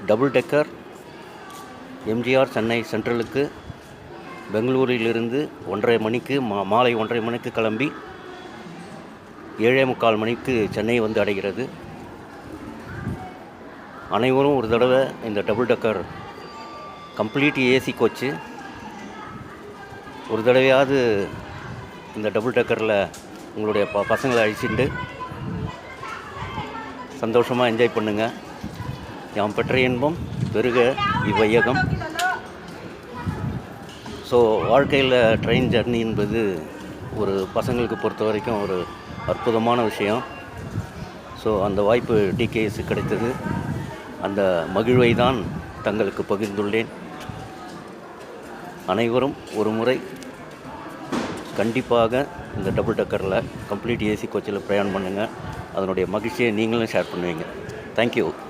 Double decker MGR Chennai சென்ட்ரலுக்கு பெங்களூரிலிருந்து 1:30 மணிக்கு மாலை 1:30 மணிக்கு கிளம்பி 7:45 மணிக்கு சென்னை வந்து அடைகிறது. அனைவரும் ஒரு தடவை இந்த double decker complete AC coach ஒரு தடவையாவது இந்த டபுள் டெக்கரில் உங்களுடைய பசங்களை அழிச்சிட்டு சந்தோஷமாக என்ஜாய் பண்ணுங்கள். யாம் பெற்ற இன்பம் பெருக இவ்வையகம். ஸோ வாழ்க்கையில் ட்ரெயின் ஜர்னி என்பது ஒரு பசங்களுக்கு பொறுத்த வரைக்கும் ஒரு அற்புதமான விஷயம். ஸோ அந்த வாய்ப்பு டிகேஎஸ் கிடைத்தது. அந்த மகிழ்வை தான் தங்களுக்கு பகிர்ந்துள்ளேன். அனைவரும் ஒரு முறை கண்டிப்பாக இந்த டபுள் டெக்கரில் கம்ப்ளீட் ஏசி கோச்சில் பிரயாணம் பண்ணுங்கள். அதனுடைய மகிழ்ச்சியை நீங்களும் ஷேர் பண்ணுவீங்க. தேங்க்யூ.